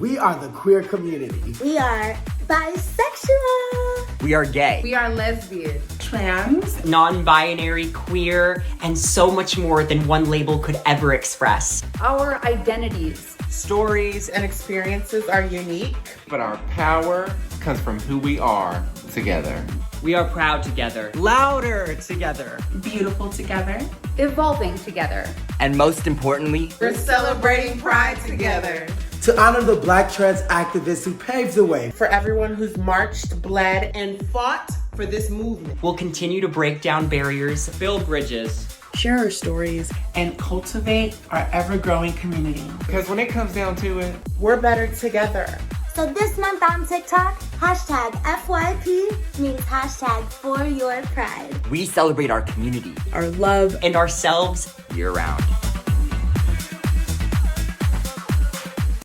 We are the queer community. We are bisexual. We are gay. We are lesbian, trans, non-binary, queer, and so much more than one label could ever express. Our identities, stories, and experiences are unique, but our power comes from who we are together. We are proud together, louder together, beautiful together, evolving together. and most importantly, we're celebrating Pride together. To honor the Black trans activists who paved the way. For everyone who's marched, bled, and fought for this movement. we'll continue to break down barriers, build bridges, share our stories, and cultivate our ever-growing community. Because when it comes down to it, we're better together. So this month on TikTok, hashtag FYP means hashtag for your pride. we celebrate our community our love, and ourselves year-round.